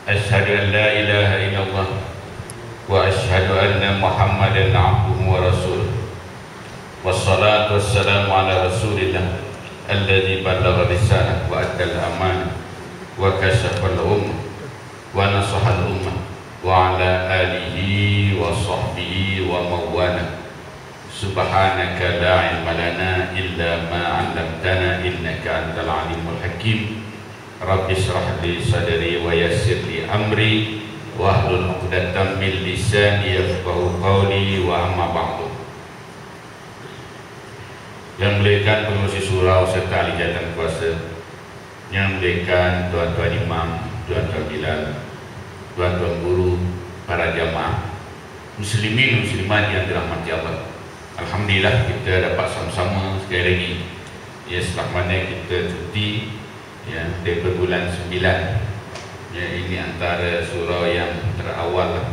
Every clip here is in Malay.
أشهد أن لا إله إلا الله وأشهد أن محمدا عبده ورسوله والصلاة والسلام على رسول الله الذي بلغ الرسالة وأدى الأمانة وكشف الأمة ونصح الأمة وعلى آله وصحبه ومن والاه. سبحانك لا علم لنا إلا ما علمتنا إنك أنت العليم الحكيم. رب اشرح لي صدري ويسر لي أمري واحلل عقدة من لساني يفقهوا قولي وأما بعد. Yang muliakan pengurus surau serta ahli jabatan kuasa, yang muliakan tuan-tuan imam, tuan-tuan bilal, tuan-tuan guru, para jamaah, muslimin muslimat yang dirahmati Allah. Alhamdulillah kita dapat sama-sama sekali lagi ya, setelah mana kita cuti ya, daripada bulan 9 ya, ini antara surau yang terawal lah.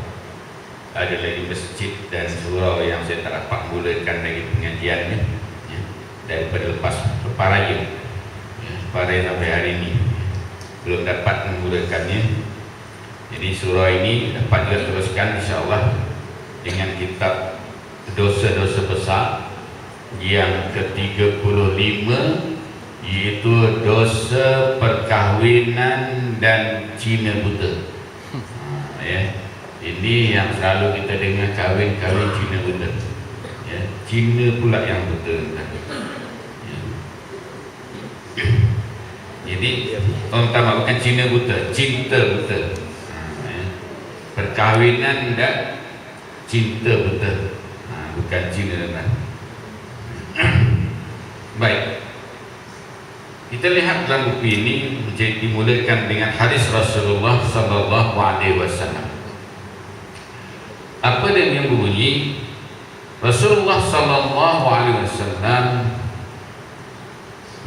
Ada lagi masjid dan surau yang saya tak dapat mulakan lagi pengajiannya ya, daripada lepas Leparaya ya, Leparaya sampai hari ini belum dapat memulakannya. Jadi surau ini dapat kita teruskan insyaAllah dengan kitab dosa-dosa besar yang ke-35, yaitu dosa perkahwinan dan Cina buta. Ya, ini yang selalu kita dengar, kahwin-kahwin Cina buta ya, Cina pula yang buta ya. Jadi orang pertama bukan Cina buta, cinta buta ya. Perkahwinan dan cinta buta, bukan Cina kan. Baik, kita lihat dalam buku ini dimulakan dengan hadis Rasulullah sallallahu alaihi wasallam. Apa dia yang berbunyi? Rasulullah sallallahu alaihi wasallam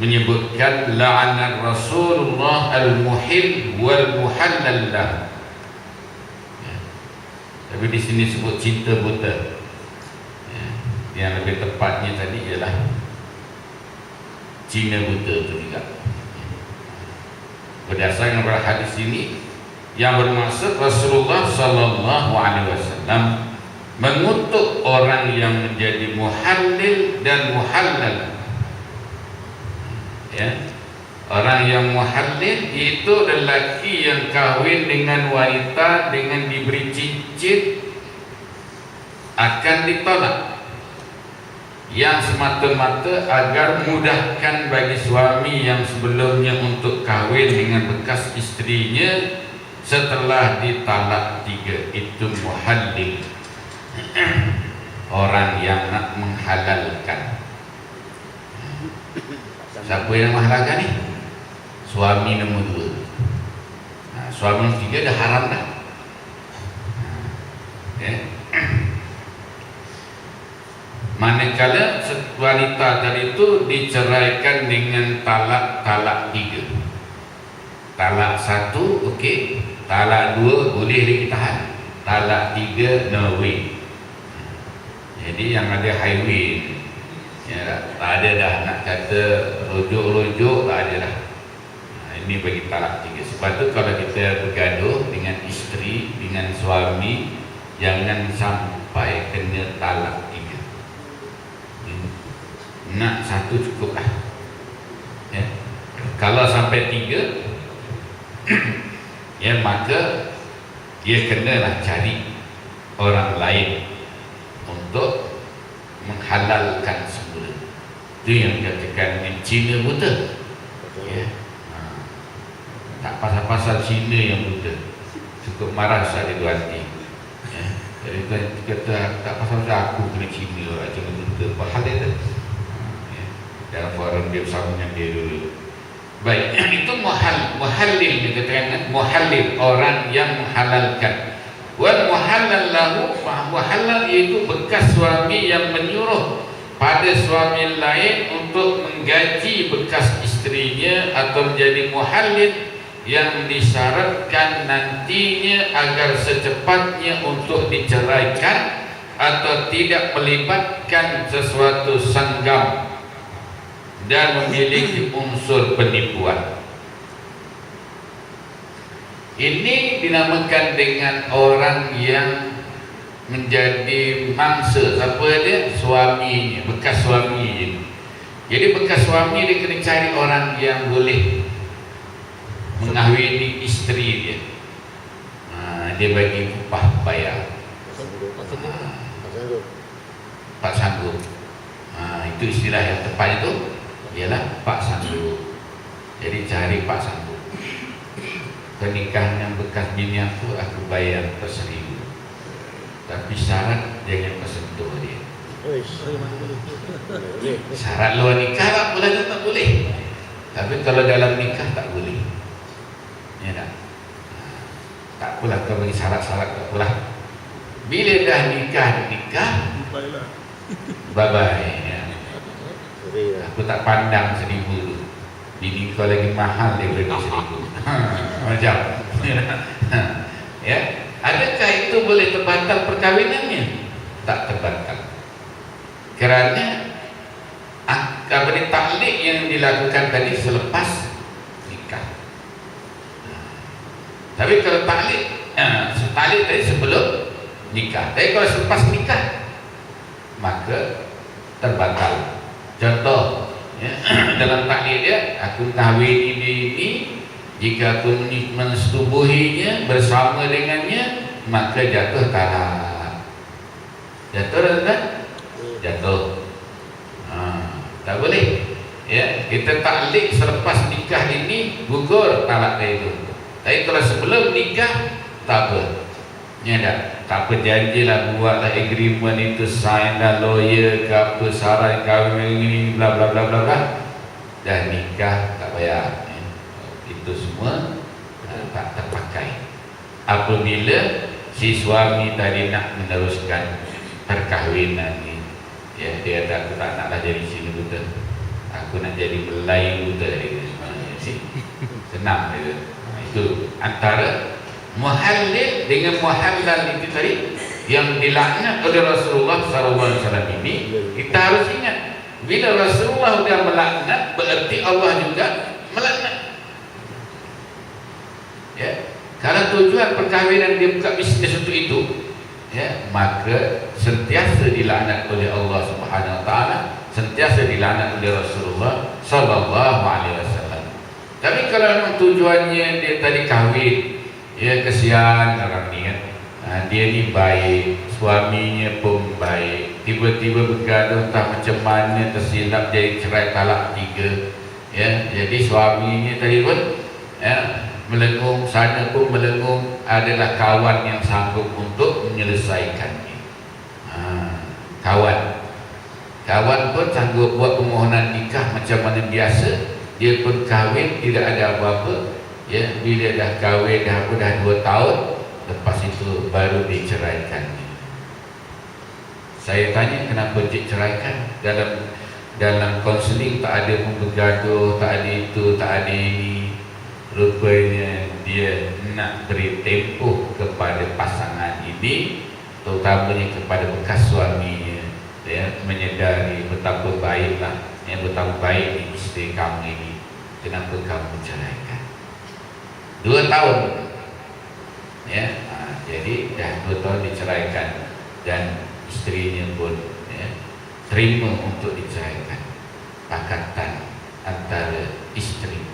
menyebutkan la'ana Rasulullah al-muhil wal muhallal lah. Tapi di sini sebut cinta buta. Yang lebih tepatnya tadi ialah Cina buta itu juga. Berdasarkan pada hadis ini yang bermaksud Rasulullah sallallahu alaihi wasallam mengutuk orang yang menjadi muhallil dan muhallal. Ya. Orang yang muhallil itu lelaki yang kahwin dengan wanita dengan diberi cincin akan ditolak, yang semata-mata agar mudahkan bagi suami yang sebelumnya untuk kahwin dengan bekas istrinya setelah ditalak 3. Itu muhallil, orang yang nak menghalalkan. Siapa yang menghalalkan ni? Suami nombor 2. Suami nombor 3 dah haram dah ya. Manakala wanita tadi itu diceraikan dengan talak 3. Talak 1 okey, talak 2 boleh ditahan, talak 3 no way. Jadi yang ada highway ya, tak ada dah nak kata rujuk-rujuk, tak ada dah. Ini bagi talak 3. Sebab tu kalau kita bergaduh dengan isteri, dengan suami, jangan sampai kena talak 3. Nak 1 cukup lah ya. Kalau sampai 3 ya, maka dia kenalah cari orang lain untuk menghalalkan semula. Itu yang dikatakan dengan Cina buta ya. Tak pasal-pasal Cina yang buta, cukup marah saat itu hati ya. Jadi kata tak pasal-pasal aku kena Cina lah, Cina buta, apa hal dia tu ya. Dalam forum dia bersama dengan dia dulu. Baik, itu muhallil dikatakan, muhallil orang yang menghalalkan. Wal muhallal lahu, muhallal iaitu bekas suami yang menyuruh pada suami lain untuk menggaji bekas istrinya atau menjadi muhallil yang disyaratkan nantinya agar secepatnya untuk diceraikan atau tidak melibatkan sesuatu sanggam dan memiliki unsur penipuan. Ini dinamakan dengan orang yang menjadi mangsa. Siapa dia? Suaminya, bekas suami. Jadi bekas suami dia kena cari orang yang boleh mengahwini isteri dia. Dia bagi upah bayar. Pak sanggup. Itu istilah yang tepat itu ialah Pak sanggup. Jadi cari Pak sanggup. Pernikahan yang bekas bini aku bayar per 1.000. Tapi syarat jangan tersentuh dia. Syarat luar nikah tak boleh, tak boleh. Tapi kalau dalam nikah tak boleh. Ya tak? Tak apalah kau bagi syarat-syarat, tak apalah. Bila dah nikah, bye-bye ya. Aku tak pandang 1.000 tu. Bini kau lagi mahal daripada 1.000. Macam ya. Adakah itu boleh terbatal perkahwinannya? Tak terbatal. Kerana taklid yang dilakukan tadi selepas nikah. Tapi kalau taklid tadi sebelum nikah. Tapi kalau selepas nikah maka terbatal. Contoh ya, dalam taklid dia, aku kahwini dia ini, jika aku mensetubuhinya bersama dengannya maka jatuh talak. Jatuh tak? Jatuh. Tak boleh. Ya, kita taklid selepas nikah ini gugur talak dia itu. Tapi kalau sebelum nikah tak apa. Ya tak? Tak apa, janjilah, buatlah agreement itu, sign dah lawyer ke apa, sarai kahwin ini bla bla bla bla bla. Dah nikah tak payah. Itu semua tak terpakai. Apabila si suami tadi nak meneruskan perkahwinan ni, ya, dia kata aku tak naklah jadi sini buta, aku nak jadi Melayu buta dia. Senang dia. Itu antara muhallil dengan muhallal itu tadi yang dilaknat oleh Rasulullah SAW ini. Kita harus ingat, bila Rasulullah sudah melaknat, berarti Allah juga melaknat. Ya, kalau tujuan perkahwinan dia buka bisnes untuk itu, ya, maka sentiasa dilaknat oleh Allah Subhanahu Wa Taala, sentiasa dilaknat oleh Rasulullah Sallallahu Alaihi Wasallam. Tapi kalau memang tujuannya dia tadi kahwin, ya, kesian orang ni kan, dia ni baik, suaminya pun baik, tiba-tiba bergaduh tak macam mana, tersilap jadi cerai talak 3, ya, jadi suaminya tadi pun ya, melengung, sana pun melengung, adalah kawan yang sanggup untuk menyelesaikannya. Kawan pun sanggup buat permohonan nikah macam mana biasa, dia pun kahwin tidak ada apa-apa. Ya, bila dah kahwin dah 2 tahun, lepas itu baru diceraikan. Saya tanya kenapa diceraikan? Dalam konseling tak ada pun bergaduh, tak ada itu, tak ada ini. Rupanya dia nak beri tempoh kepada pasangan ini, terutamanya kepada bekas suaminya, ya, menyedari betapa baiklah, ya, betapa baik isteri kamu ini, kenapa kamu ceraikan? 2 tahun, ya, jadi dah 2 tahun diceraikan dan isterinya pun, ya, terima untuk diceraikan. Pakatan antara isteri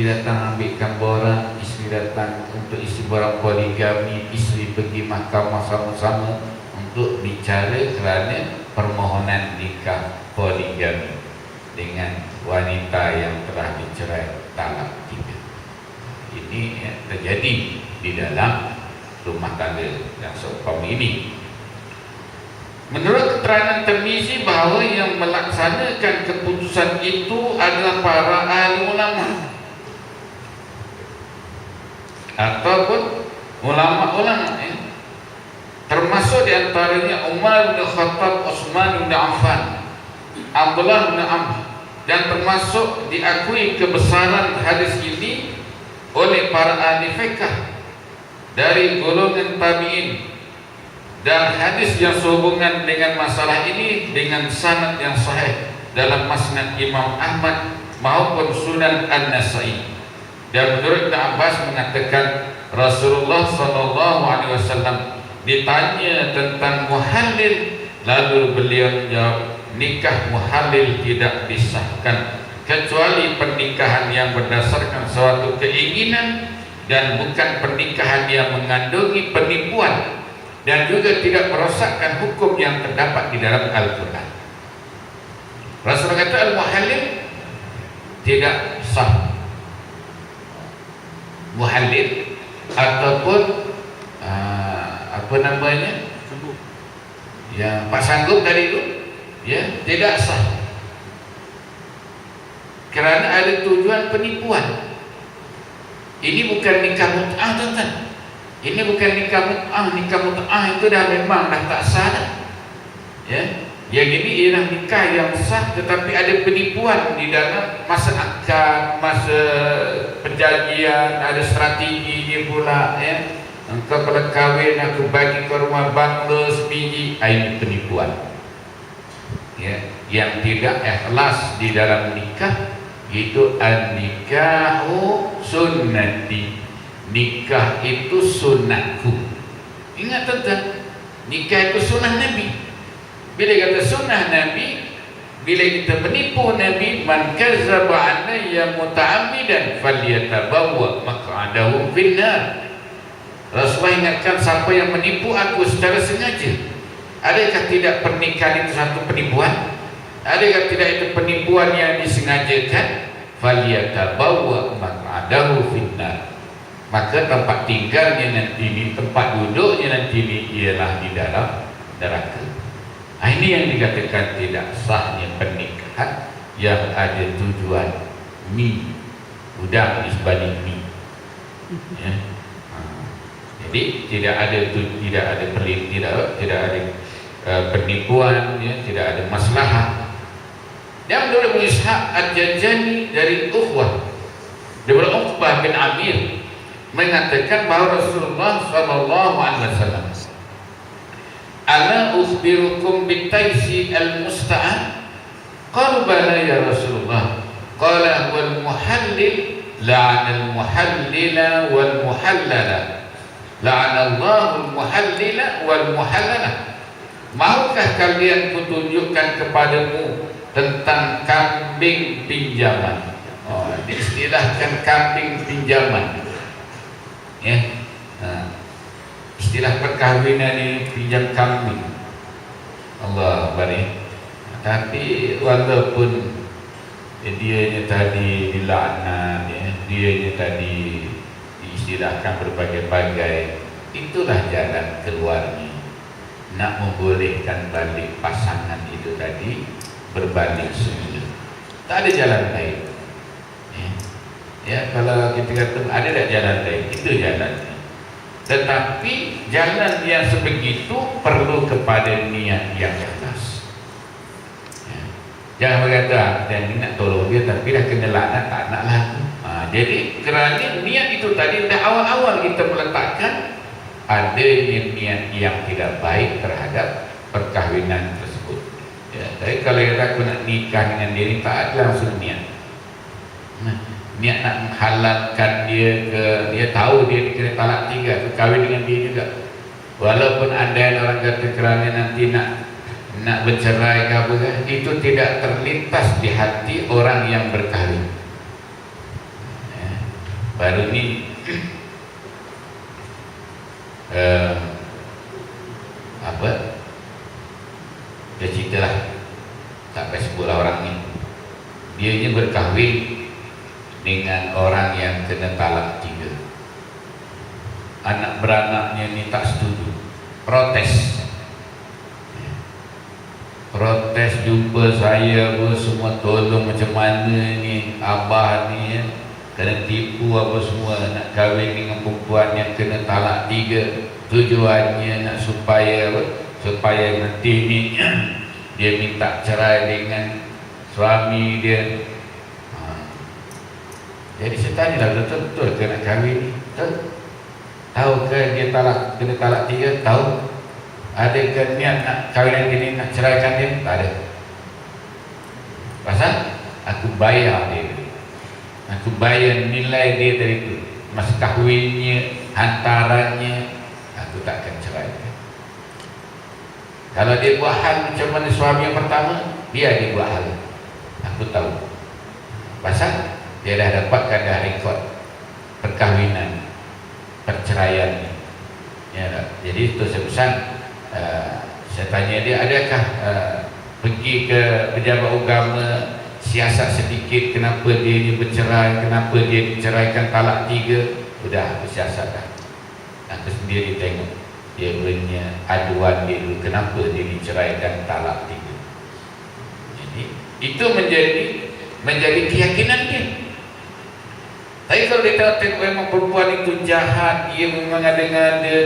datang ambilkan borang, isteri datang untuk isi borang poligami, isteri pergi mahkamah sama-sama untuk bicara kerana permohonan nikah poligami dengan wanita yang telah dicerai talak 3. Ini, ya, terjadi di dalam rumah tangga yang seumpama ini. Menurut keterangan Tirmizi bahawa yang melaksanakan keputusan itu adalah para ahli ulama ataupun ulama-ulama, ya. Termasuk diantaranya Umar bin Khattab, Utsman bin Affan, Abdullah bin Amr, dan termasuk diakui kebesaran hadis ini oleh para ahli fiqh dari golongan tabi'in, dan hadis yang sehubungan dengan masalah ini dengan sanad yang sahih dalam Musnad Imam Ahmad maupun Sunan An-Nasa'i. Dan menurut Ibn Abbas mengatakan Rasulullah SAW ditanya tentang muhallil, lalu beliau menjawab, nikah muhallil tidak disahkan kecuali pernikahan yang berdasarkan suatu keinginan dan bukan pernikahan yang mengandungi penipuan, dan juga tidak merosakkan hukum yang terdapat di dalam Al-Quran. Rasulullah kata al-muhallil tidak sah. Muhallil ataupun apa namanya, ya Pak Sanggup tadi itu, ya tidak sah kerana ada tujuan penipuan. Ini bukan nikah mut'ah, tuan-tuan. Ini bukan nikah mut'ah. Nikah mut'ah itu dah memang dah tak sah dah. Ya, yang ini ialah nikah yang sah, tetapi ada penipuan di dalam masa akad, masa perjanjian, ada strategi dia pula, ya. Engkau kalau kahwin aku bagi ke rumah bangla sebiji, ini penipuan. Ya, yang tidak ikhlas di dalam nikah itu an-nikahu sunnati. Nikah itu sunnahku. Ingat tuan-tuan, nikah itu sunnah Nabi. Bila kata sunnah Nabi, bila kita menipu Nabi, man kazzaba alayya muta'ammidan falyatabawwa maq'adahu finnar. Rasulullah ingatkan, siapa yang menipu aku secara sengaja. Adakah tidak pernikahan itu satu penipuan? Adakah tidak itu penipuan yang disengajakan? Falyatabawwa maq'adahu finnar. Maka tempat tinggalnya nanti ini, tempat duduknya nanti ini ialah di dalam neraka. Ini yang dikatakan tidak sahnya pernikahan yang ada tujuan mi, udang disebalik mi. Ya. Jadi tidak ada penipuan, ya, tidak ada masalah. Yang menurut Abu Ishaq Al-Jajani dari Ukhwah daripada Uqbah bin Amir mengatakan bahawa Rasulullah SAW, ala ukhbirukum bitaisi al-musta'an, qalu bala ya Rasulullah, qala wal muhallil la'ana al-muhallila wal muhallala, la'ana Allahu al-muhallila wal muhallala. Maukah kalian kutunjukkan kepadamu tentang kambing pinjaman? Diistilahkan kambing pinjaman, ya. Istilah perkahwinan ini pinjam kambing. Allah barik. Tapi walaupun dianya tadi dilaknat, ya, dianya tadi diistilahkan berbagai-bagai, itulah jalan keluarnya. Nak membolehkan balik pasangan itu tadi berbalik semula. Tak ada jalan lain. Ya, kalau kita kata ada tak jalan lain, itu jalannya. Tetapi jalan yang sebegitu perlu kepada niat yang ikhlas. Ya. Jangan berkata dan nak tolong dia tapi dah kena laknat, tak nak lah. Jadi kerana niat itu tadi dah awal-awal kita meletakkan adanya niat yang tidak baik terhadap perkahwinan tersebut. Ya, tapi kalau kita aku nak nikah dengan dia ni, tak ada langsung niat. Niat nak menghalalkan dia ke, dia tahu dia kena talak 3, tu kahwin dengan dia juga. Walaupun ada orang kata kerana nanti nak bercerai ke apa, itu tidak terlintas di hati orang yang berkahwin. Ya. Baru ni apa? Dia ceritalah, tak payah sebutlah orang ni. Dia ni berkahwin dengan orang yang kena talak 3. Anak beranaknya ni tak setuju, protes. Protes, jumpa saya pun semua tolong macam mana ni abah ni, ya, kena tipu apa semua, nak kahwin dengan perempuan yang kena talak 3. Tujuannya nak supaya supaya nanti ni dia minta cerai dengan suami dia. Jadi saya tanya lah, betul ke nak kahwin ni? Betul? Tahu ke dia kena talak 3? Tahu? Adakah niat nak kahwin gini, nak ceraikan dia? Tak ada. Pasal aku bayar dia. aku bayar nilai dia dari itu, mas kahwinnya, hantarannya, aku tak akan ceraikan. Kalau dia buat hal macam mana suami yang pertama, biar dia buat hal, aku tahu. Pasal dia dah dapatkan dah rekod perkahwinan, perceraian. Ya, jadi itu saya pesan, saya tanya dia, adakah pergi ke pejabat agama, siasat sedikit kenapa dia ni bercerai, kenapa dia diceraikan talak 3. Sudah aku siasat dah, aku sendiri tengok dia punya aduan dia dulu, kenapa dia diceraikan talak 3. Jadi itu menjadi keyakinan dia. Tapi kalau dia tengok memang perempuan itu jahat, dia memang ada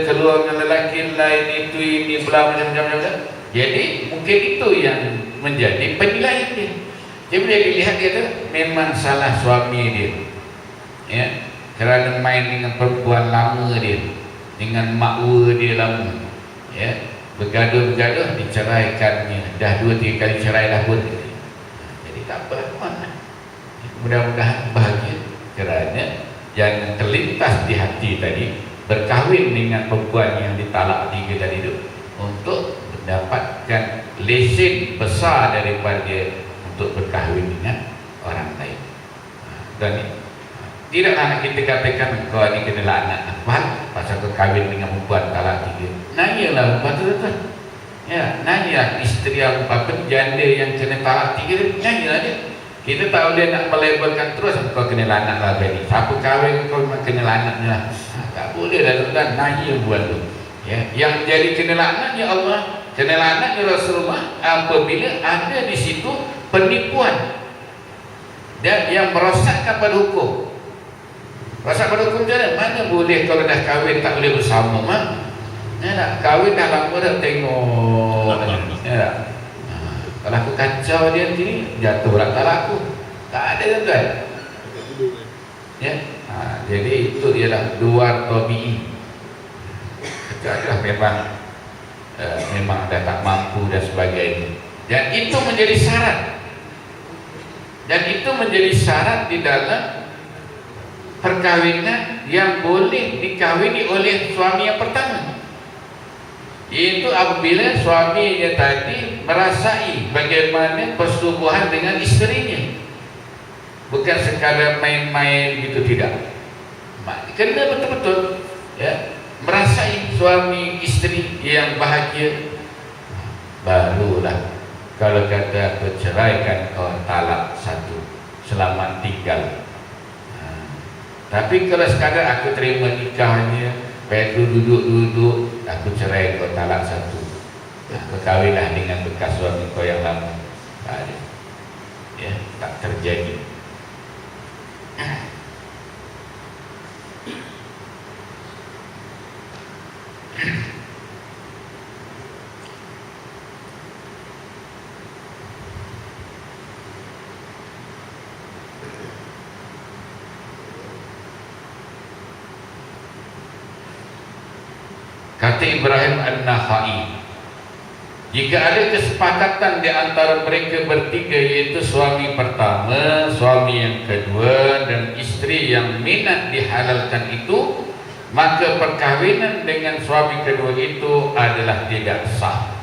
keluar dengan lelaki lain, itu ini bla macam-macam, jadi mungkin itu yang menjadi penilaian dia. Jadi bila dilihat dia tu memang salah suami dia, ya, kerana main dengan perempuan lama dia, dengan makwa dia lama, ya, bergaduh diceraikannya, dah 2-3 kali cerai dah pun. Jadi tak apa, mudah-mudahan bahagia, kerana jangan terlintas di hati tadi berkahwin dengan perempuan yang ditalak 3 tadi itu untuk mendapatkan lesen besar daripada untuk berkahwin dengan orang lain. Dan tidaklah kita katakan kau ni kena laknat apa pasal kau kahwin dengan perempuan talak 3. Nanyalah betul-betul. Ya, nanyalah isteri apa janda yang kena talak 3, nanyalah dia. Kita tak boleh nak melabelkan terus kau kena laknat lah ni. Siapa kahwin kau memang kena laknatnya lah. Tak boleh dah tuan, nanya buat tu. Ya, yang jadi kena laknatnya Allah, kena laknatnya Rasulullah apabila ada di situ penipuan dan yang merosakkan pada hukum. Rosak pada hukum macam mana boleh kalau dah kahwin tak boleh bersama mah? Ya tak, kahwin dah lama dah tengok. Ya tak. Kalau aku kacau dia nanti jatuh lah talak aku. Tak ada tuan. Ya. Jadi itu ialah luar tabii. Adalah memang dah tak mampu dan sebagainya. Dan itu menjadi syarat. Dan itu menjadi syarat di dalam perkahwinan yang boleh dikahwini oleh suami yang pertama. Itu apabila suaminya tadi merasai bagaimana persetubuhan dengan isterinya, bukan sekadar main-main gitu, tidak. Kena betul-betul, ya, merasai suami isteri yang bahagia. Barulah kalau kata berceraikan kau talak 1, selamat tinggal. Tapi kalau sekadar aku terima nikahnya, Pedro duduk, aku cerai kau talak 1. Berkahwinlah dengan bekas suami kau yang lama. Tak ada. Ya, tak terjadi. Kata Ibrahim An-Nakhai, jika ada kesepakatan di antara mereka bertiga, yaitu suami pertama, suami yang kedua dan isteri yang minat dihalalkan itu, maka perkahwinan dengan suami kedua itu adalah tidak sah.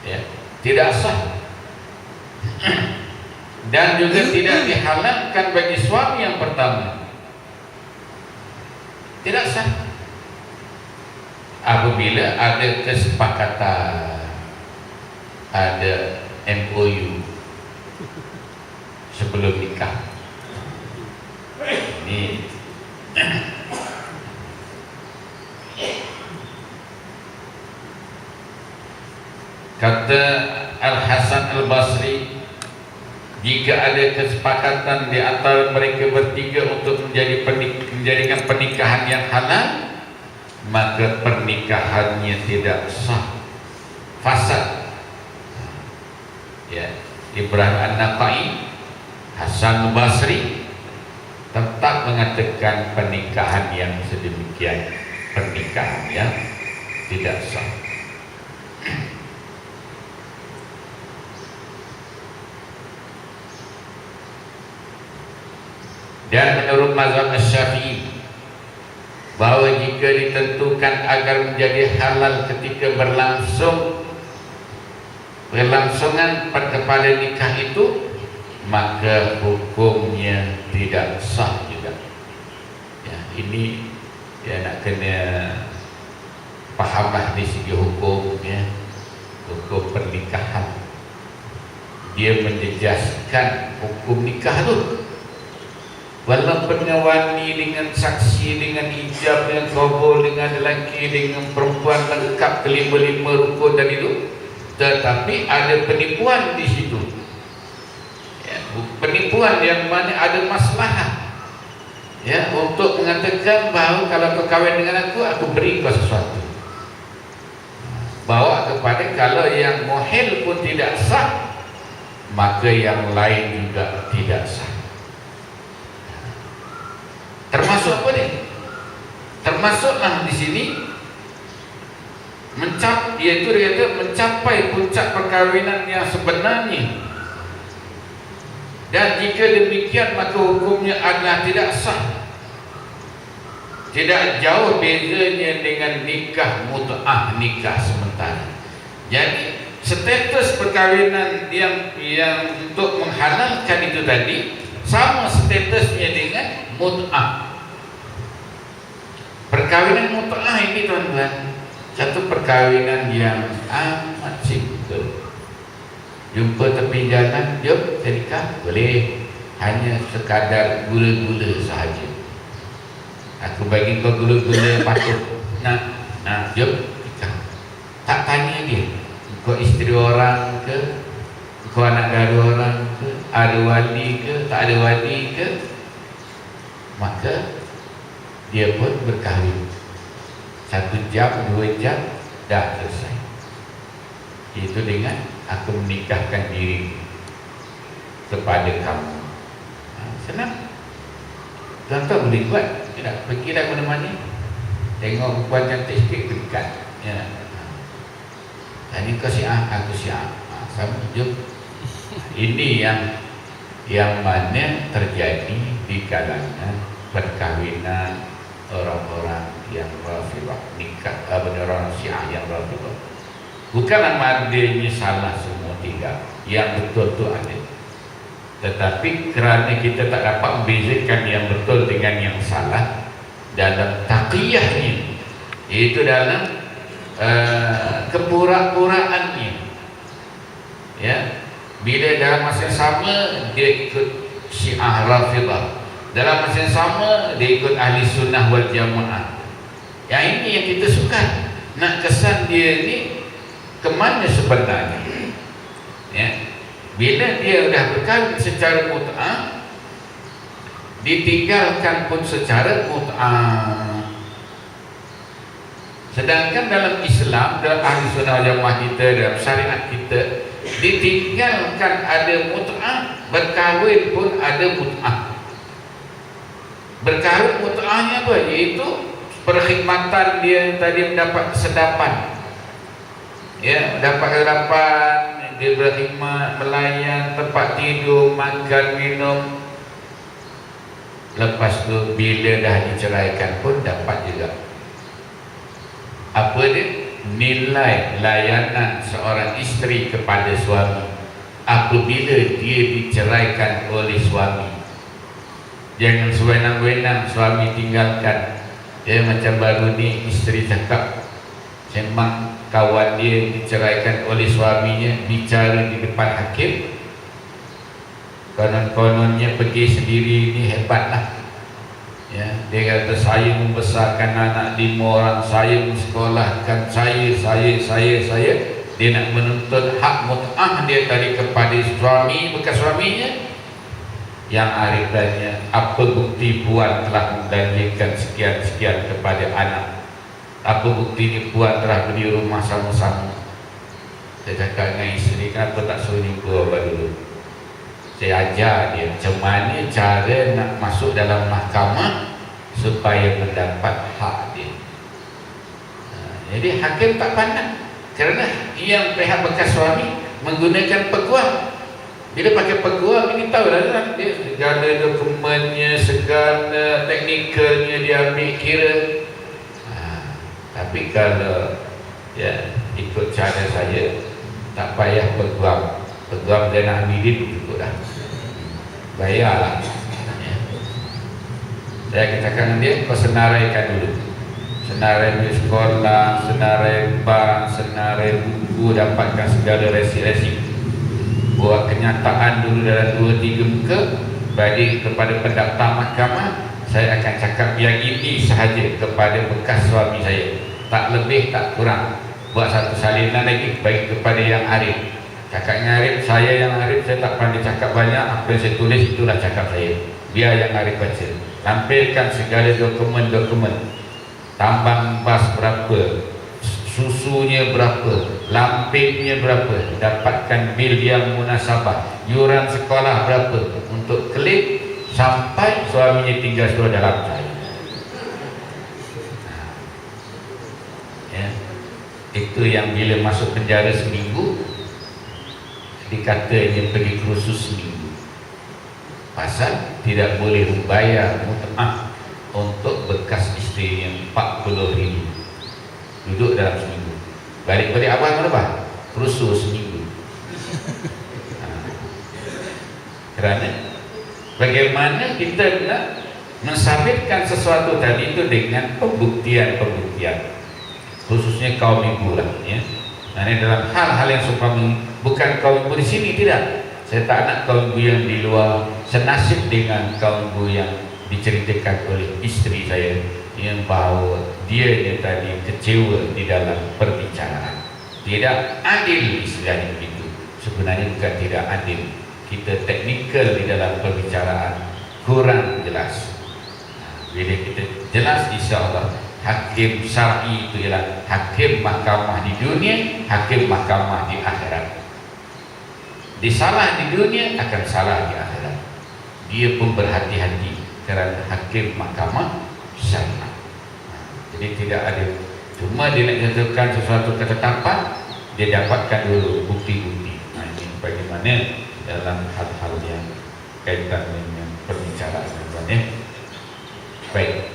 Ya, tidak sah. Dan juga tidak dihalalkan bagi suami yang pertama. Tidak sah. Apabila ada kesepakatan, ada MOU sebelum nikah. Ini kata Al-Hasan Al-Basri, jika ada kesepakatan di antara mereka bertiga untuk menjadikan pernikahan yang halal, maka pernikahannya tidak sah, fasad. Ya, Ibrahim An-Nakhai, Hasan Al-Basri tetap mengatakan pernikahan yang sedemikian, pernikahan yang tidak sah. Dan menurut mazhab Syafi'i, bahawa jika ditentukan agar menjadi halal ketika berlangsungan kepada nikah itu, maka hukumnya tidak sah juga. Ya, ini ya nak kena fahamlah di segi hukum, ya, hukum pernikahan. Dia menjejaskan hukum nikah tu. Walaupun dengan wani, dengan saksi, dengan ijab, dengan kabul, dengan lelaki, dengan perempuan lengkap kelima-lima rukun tadi itu, tetapi ada penipuan di situ. Ya, penipuan yang mana ada masalah. Ya, untuk mengatakan bahawa kalau kau kahwin dengan aku beri kau sesuatu. Bawa kepada kalau yang muhil pun tidak sah, maka yang lain juga tidak sah. Termasuk apa ni? Termasuklah di sini iaitu dia kata mencapai puncak perkahwinan yang sebenarnya. Dan jika demikian maka hukumnya adalah tidak sah. Tidak jauh bezanya dengan nikah mut'ah, nikah sementara. Jadi status perkahwinan yang untuk menghalalkan itu tadi sama statusnya dengan mut'ah. Perkahwinan mut'ah ini tuan-tuan, satu perkahwinan yang amat simple. Jumpa tepi jalan, jom kita nikah, boleh. Hanya sekadar gula-gula sahaja. Aku bagi kau gula-gula patut. Nah, jom nikah. Tak tanya dia, kau isteri orang ke, kau anak dara orang ke, ada wali ke, tak ada wali ke, maka dia pun berkahwin. 1 jam, 2 jam dah selesai. Itu dengan aku menikahkan diri kepada kamu. Senang. Tuan-tuan boleh buat. Tidak pergi dah mana-mana. Tengok perempuan cantik sikit dekat. Ya. Tanya kau siap, aku siap. Sama jom. Ini yang mana terjadi di kalangan perkahwinan orang-orang yang Rafidhah, nikah orang Syiah yang Rafidhah. Bukanlah madanya salah semua, tidak. Yang betul tu ada. Tetapi kerana kita tak dapat membezakan yang betul dengan yang salah dalam taqiyahnya, iaitu dalam kepura-puraannya, ya, bila dalam masa yang sama dia ikut Syiah Rafidhah, dalam masa yang sama dia ikut ahli sunnah wal jamaah. Yang ini yang kita suka, nak kesan dia ni kemana sebenarnya, ya. Bila dia dah berkahwin secara mut'ah, ditinggalkan pun secara mut'ah. Sedangkan dalam Islam, dalam ahli sunnah wal jamaah kita, dalam syariat kita, ditinggalkan ada mut'ah, berkahwin pun ada mut'ah. Berkahwin mut'ahnya apa? Iaitu perkhidmatan dia tadi mendapat kesedapan, ya, mendapat kesedapan, dia berkhidmat, melayan, tempat tidur, makan, minum. Lepas tu bila dah diceraikan pun dapat juga apa dia? Nilai layanan seorang isteri kepada suami apabila dia diceraikan oleh suami. Jangan sewenang-wenang suami tinggalkan. Dia macam baru ni isteri cakap, memang kawan dia diceraikan oleh suaminya, bicara di depan hakim, konon-kononnya pergi sendiri, ni hebatlah, ya. Dia kata saya membesarkan anak 5 orang, saya mensekolahkan saya. Dia nak menuntut hak mut'ah dia tadi kepada suami bekas suaminya, yang akhirnya apa bukti puan telah menjanjikan sekian-sekian kepada anak. Apa bukti ni puan telah beli rumah sama-sama. Saya cakap dengan isteri, kenapa tak suruh ni abang dulu? Saya ajar dia macam mana cara nak masuk dalam mahkamah supaya mendapat hak dia. Jadi hakim tak pandang, kerana yang pihak bekas suami menggunakan peguam Bila pakai peguam ini tahu lah, dia segala dokumennya, segala teknikalnya dia ambil kira. Tapi kalau ya ikut cara saya, tak payah peguam. Peguam Zainal Abidin cukup dah, bayarlah. Saya katakan dia, kau senaraikan dulu. Senarai di sekolah, senarai bank, senarai buku, dapatkan segala resi-resi. Buat kenyataan dulu dalam 2-3 muka. Bagi kepada pendaftar mahkamah, saya akan cakap yang ini sahaja kepada bekas suami saya, tak lebih tak kurang. Buat satu salinan lagi bagi kepada yang arif. Cakap yang arif, saya yang arif, saya tak pandai cakap banyak. Apa yang saya tulis itulah cakap saya, biar yang arif baca. Tampilkan segala dokumen-dokumen, tambang emas berapa, susunya berapa, lampirnya berapa, dapatkan bil yang munasabah, yuran sekolah berapa, untuk klik sampai suaminya tinggal suruh dalam saya. Ya. Itu yang bila masuk penjara seminggu dikatanya pergi kursus seminggu, pasal tidak boleh membayar mut'ah untuk bekas isteri yang 40,000 duduk dalam seminggu. Balik-balik abang mana bah? Kursus seminggu. Kerana bagaimana kita nak mensabitkan sesuatu tadi itu dengan pembuktian-pembuktian, khususnya kaum ibu lah, ya. Nah, ini dalam hal-hal yang seumpama bukan kaum ibu di sini, tidak. Saya tak nak kaum ibu yang di luar senasib dengan kaum ibu yang diceritakan oleh isteri saya, yang bahawa dia tadi kecewa di dalam perbicaraan. Tidak adil istilahnya begitu. Sebenarnya bukan tidak adil, kita teknikal di dalam perbicaraan kurang jelas. Bila kita jelas, insya Allah hakim syar'i itu ialah hakim mahkamah di dunia, hakim mahkamah di akhirat. Disalah di dunia akan salah di akhirat. Dia pun berhati-hati kerana hakim mahkamah syar'i. Jadi tidak ada, cuma dia nak jatuhkan sesuatu ketetapan, dia dapatkan dulu bukti-bukti. Nah, ini bagaimana dalam hal-hal yang kaitan dengan perbicaraan. Baik.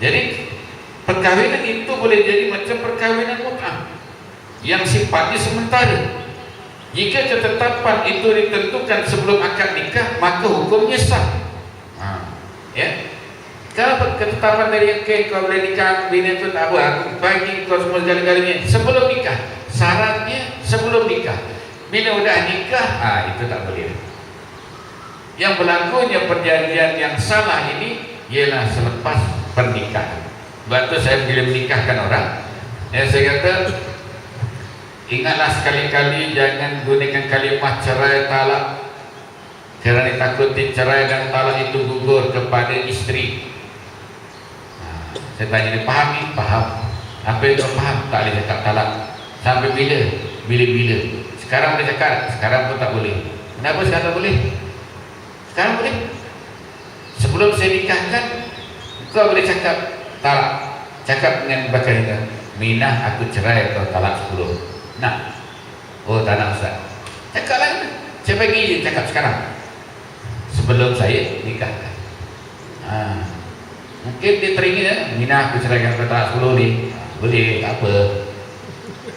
Jadi perkahwinan itu boleh jadi macam perkahwinan mut'ah yang sifatnya sementara. Jika ketetapan itu ditentukan sebelum akad nikah, maka hukumnya sah. Ya. Kalau ketetapan dari kau boleh nikah, bini itu tak apa, aku bagi kau semua segala-galanya sebelum nikah. Syaratnya sebelum nikah. Bila sudah nikah, itu tak boleh. Yang berlakunya perjanjian yang salah ini ialah selepas pernikahan. Sebab tu saya bila menikahkan orang, saya kata, ingatlah sekali-kali jangan gunakan kalimah cerai talak, kerana takut cerai dan talak itu gugur kepada isteri. Saya tanya dia, faham ni? Faham. Apa yang kau faham? Tak boleh cakap talak. Sampai bila? Bila-bila. Sekarang boleh cakap, sekarang pun tak boleh. Kenapa sekarang tak boleh? Sekarang boleh. Sebelum saya nikahkan, kau boleh cakap talak. Cakap dengan bakal kita, Minah, aku cerai atau talak 10. Nak? Oh, tak nak Ustaz. Cakap lah. Saya bagi izin cakap sekarang, sebelum saya nikahkan. Mungkin dia teringin, Minah, aku ceraikan kau talak 10 ni. Boleh, tak apa,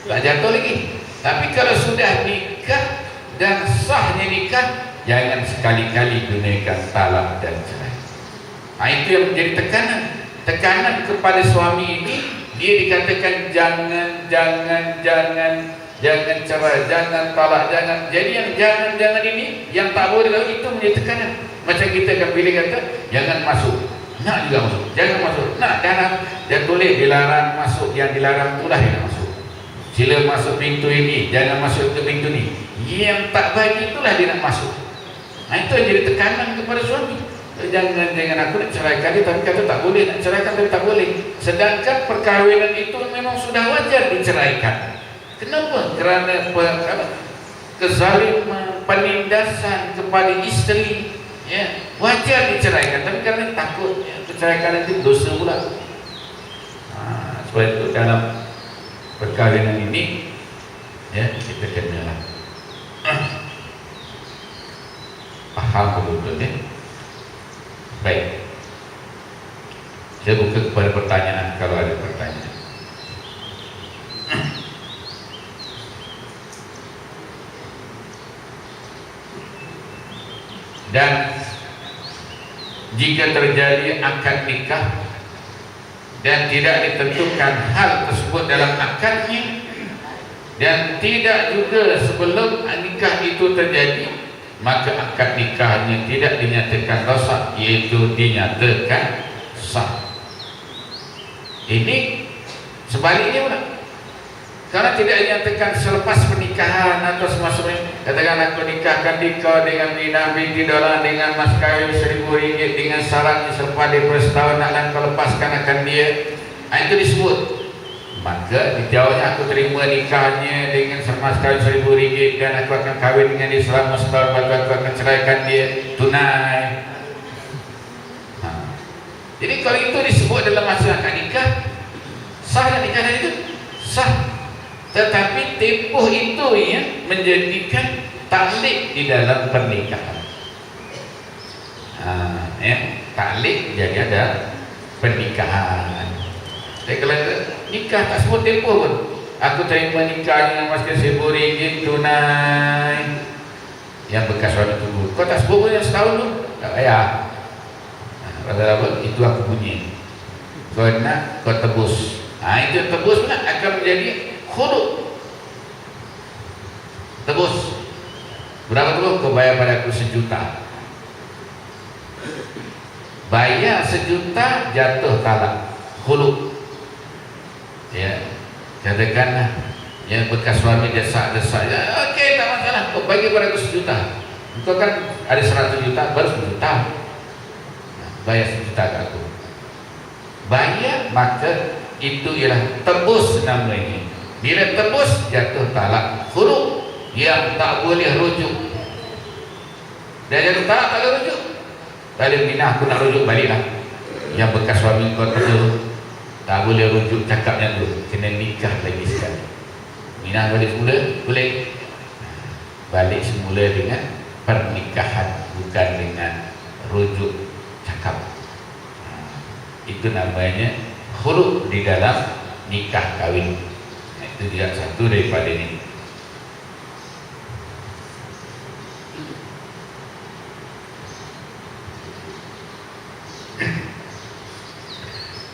tak jatuh lagi. Tapi kalau sudah nikah dan sahnya nikah, jangan sekali-kali gunakan talak dan cerai. Itu yang menjadi tekanan. Tekanan kepada suami ini, dia dikatakan jangan cerai, jangan talak, jangan. Jadi yang jangan ini, yang tak boleh itu menjadi tekanan. Macam kita kan bila kata jangan masuk, nak juga masuk, jangan masuk, nak jangan boleh, dilarang masuk, yang dilarang itulah yang nak masuk. Sila masuk pintu ini, jangan masuk ke pintu ni. Yang tak baik itulah dia nak masuk. Itu yang jadi tekanan kepada suami. Jangan aku nak ceraikan dia, tapi kata tak boleh, nak ceraikan tapi tak boleh. Sedangkan perkahwinan itu memang sudah wajar diceraikan. Kenapa? Kerana kezaliman, penindasan kepada isteri, ya, wajar diceraikan. Tapi kerana takut diceraikan itu dosa pula. Sebab itu dalam perkahwinan ini, ya, kita kenalah. Saya buka kepada pertanyaan kalau ada pertanyaan. Dan jika terjadi akad nikah dan tidak ditentukan hal tersebut dalam akadnya, dan tidak juga sebelum nikah itu terjadi, maka akad nikahnya tidak dinyatakan rosak, yaitu dinyatakan sah. Ini sebaliknya pula, karena tidak dinyatakan selepas pernikahan atau semasa-masa. Katakan aku nikahkan dikau dengan Mina binti Dola dengan mas kawin RM1.000 dengan syaratnya selepas daripada setahun nak kau lepaskan akan dia, itu disebut. Maka dijawabnya aku terima nikahnya dengan mas kawin RM1.000 dan aku akan kawin dengan dia selama setahun, baru aku akan ceraikan dia tunai. Jadi kalau itu disebut dalam masa akad nikah, sah dan nikah itu sah. Tetapi tempoh itu ya menjadikan taklik di dalam pernikahan. Taklik jadi ada pernikahan. Jadi kalau nikah tak sebut tempoh pun. Aku terima nikah dengan mas RM1.000 tunai yang bekas suami tunggu. Kau tak sebut pun yang setahun tu, tak payah. Apa? Itu aku bunyi. Kau nak, kau tebus. Itu tebus pula akan menjadi khulud. Tebus. Berapa tu? Kau bayar pada aku RM1 juta. Bayar RM1 juta, jatuh talak, khulud. Ya, katakanlah yang bekas suami desak-desak, ya, okey, tak masalah. Kau bagi pada aku RM1 juta. Kau kan ada RM100 juta, baru RM1 juta. Bayar RM1 juta ke aku. Bayar, maka itu ialah tebus namanya. Bila tebus, jatuh talak khulud yang tak boleh rujuk. Dan jatuh talak tak boleh rujuk. Tak boleh Mina, aku nak rujuk baliklah. Yang bekas suami kau tu tak boleh rujuk cakapnya tu. Kena nikah lagi sekali. Mina balik semula, boleh. Balik semula dengan pernikahan, bukan dengan rujuk cakap. Itu namanya khulud di dalam nikah kahwin. Itu tidak satu daripada ini.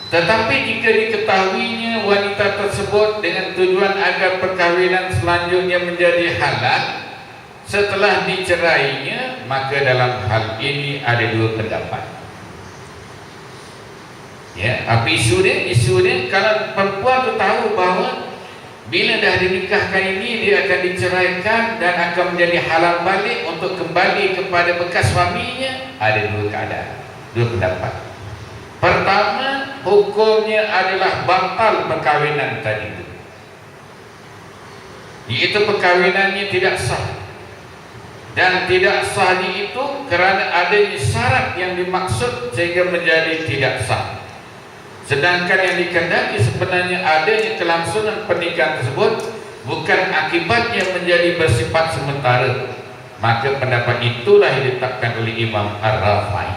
Tetapi jika diketahuinya wanita tersebut dengan tujuan agar perkahwinan selanjutnya menjadi halal setelah dicerainya, maka dalam hal ini ada dua pendapat. Ya, apa isu dia kalau perempuan tu tahu bahawa bila dah dinikahkan ini dia akan diceraikan dan akan menjadi halal balik untuk kembali kepada bekas suaminya, ada dua keadaan, dua pendapat. Pertama, hukumnya adalah batal perkahwinan tadi itu, iaitu perkahwinannya tidak sah. Dan tidak sahnya itu kerana adanya syarat yang dimaksud sehingga menjadi tidak sah. Sedangkan yang dikehendaki sebenarnya adanya kelangsungan pernikahan tersebut bukan akibatnya menjadi bersifat sementara. Maka pendapat itulah yang ditetapkan oleh Imam Ar-Rafi'i.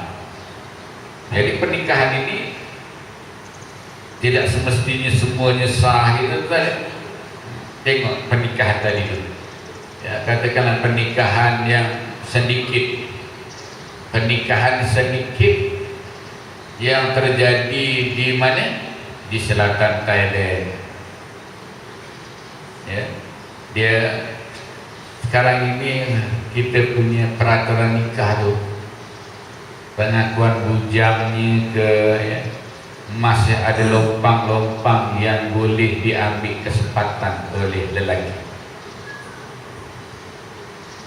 Jadi pernikahan ini tidak semestinya semuanya sah itu tadi. Tengok pernikahan tadi itu. Ya, katakanlah pernikahan yang sedikit, pernikahan sedikit yang terjadi di mana? Di selatan Thailand. Ya, dia sekarang ini kita punya peraturan nikah tu, pengakuan bujangnya ke ya, masih ada lompang-lompang yang boleh diambil kesempatan oleh lelaki.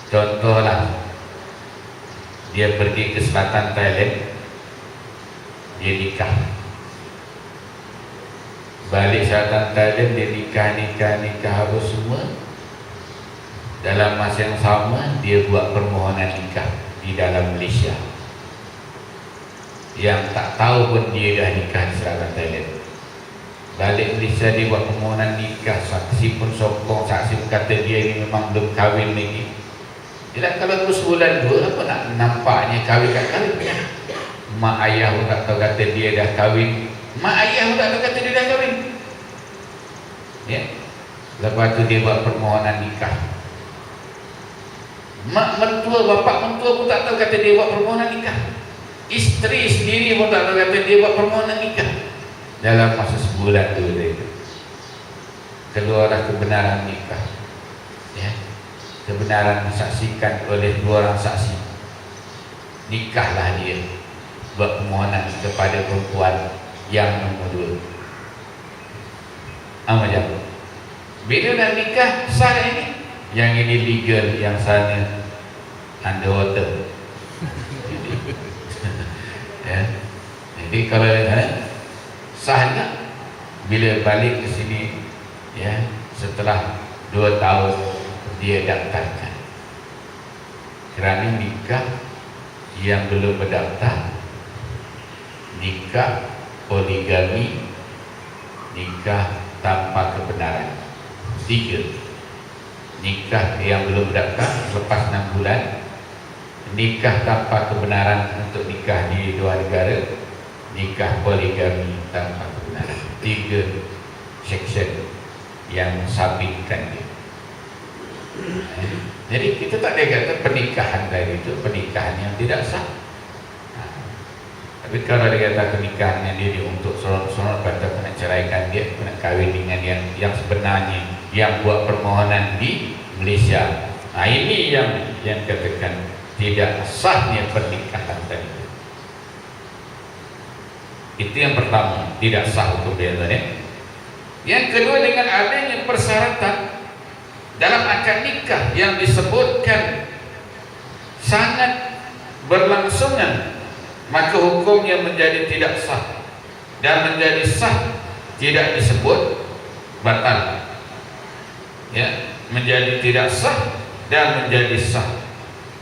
Contohlah, dia pergi ke selatan Thailand, dia nikah, balik selatan Thailand, dia nikah habis semua. Dalam masa yang sama dia buat permohonan nikah di dalam Malaysia. Yang tak tahu pun dia dah nikah di selatan Thailand. Balik Malaysia dia buat permohonan nikah, saksi pun sokong, saksi pun kata dia ni memang belum kahwin lagi. Jadi kalau terus bulan 2, apa nak nampaknya kahwin kat kahwin? Mak ayah pun tak tahu, kata dia dah kahwin mak ayah pun tak tahu kata dia dah kahwin. Ya. Lepas tu dia buat permohonan nikah. Mak mentua, bapak mentua pun tak tahu kata dia buat permohonan nikah. Isteri sendiri pun tak tahu kata dia buat permohonan nikah. Dalam masa sebulan tu dia keluarlah kebenaran nikah. Ya. Kebenaran disaksikan oleh 2 orang saksi. Nikahlah dia, buat permohonan kepada perempuan yang nombor 2. Macam bila nak nikah sah ini, yang ini legal, yang sana underwater. Ya. Jadi kalau sah tak bila balik ke sini, ya, setelah 2 tahun dia daftarkan. Kerana nikah yang belum berdaftar, nikah poligami, nikah tanpa kebenaran. 3. Nikah yang belum berdaftar lepas 6 bulan, nikah tanpa kebenaran untuk nikah di 2 negara, nikah poligami tanpa kebenaran. 3 section yang sabitkan dia. Jadi kita tak boleh kata pernikahan dari itu pernikahan yang tidak sah. Tapi kalau dia kata pernikahan yang dia untuk sorok-sorok, kata nak ceraikan dia, nak kahwin dengan yang sebenarnya, yang buat permohonan di Malaysia. Ini yang katakan tidak sahnya pernikahan tadi. Itu yang pertama, tidak sah hukum dia. Yang kedua, dengan adanya persyaratan dalam akad nikah yang disebutkan sangat berlangsungan, maka hukumnya menjadi tidak sah, dan menjadi sah tidak disebut batal. Ya, menjadi tidak sah dan menjadi sah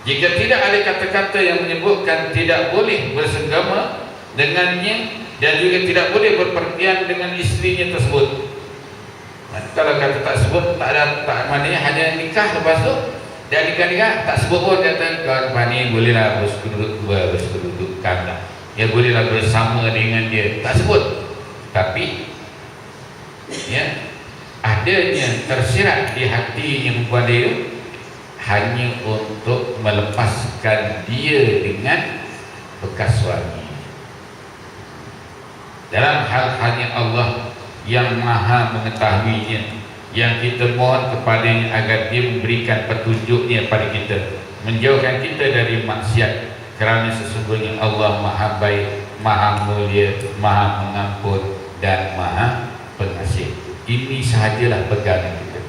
jika tidak ada kata-kata yang menyebutkan tidak boleh bersegama dengannya, dan juga tidak boleh berpergian dengan isterinya tersebut. Kalau kata tak sebut, tak maknanya hanya nikah, lepas tu dan nikah tak sebut pun, kata kau ni bolehlah bersekedudukan lah, ya bolehlah bersama dengan dia, tak sebut. Tapi ya, adanya tersirat di hatinya perempuan dia hanya untuk melepaskan dia dengan bekas suami. Dalam hal-halnya Allah yang maha mengetahuinya, yang kita mohon kepadanya agar dia memberikan petunjuknya pada kita, menjauhkan kita dari maksiat, kerana sesungguhnya Allah maha baik, maha mulia, maha mengampun, dan maha pengasih. Ini sahajalah pegangan kita.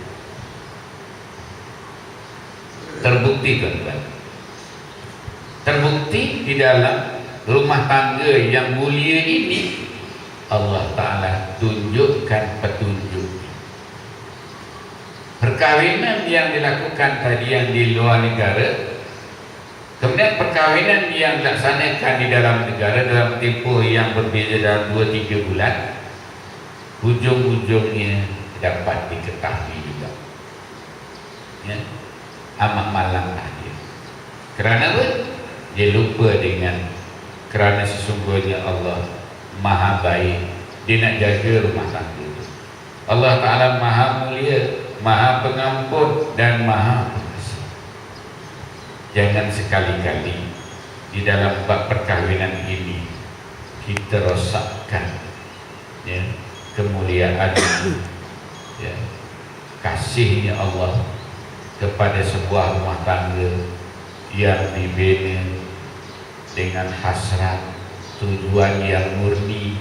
Terbukti tuan-tuan, terbukti di dalam rumah tangga yang mulia ini Allah Ta'ala tunjukkan petunjuk. Perkahwinan yang dilakukan tadi yang di luar negara, kemudian perkahwinan yang dilaksanakan di dalam negara dalam tempoh yang berbeza dalam 2-3 bulan, ujung-ujungnya dapat diketahui juga. Ya, amat malanglah dia. Kerana apa? Dia lupa dengan, kerana sesungguhnya Allah maha baik, dia nak jaga rumah tangga itu. Allah Ta'ala maha mulia, maha pengampun, dan maha pengasih. Jangan sekali-kali di dalam bab perkahwinan ini kita rosakkan, ya, kemuliaan, ya, kasihnya Allah kepada sebuah rumah tangga yang dibina dengan hasrat, tujuan yang murni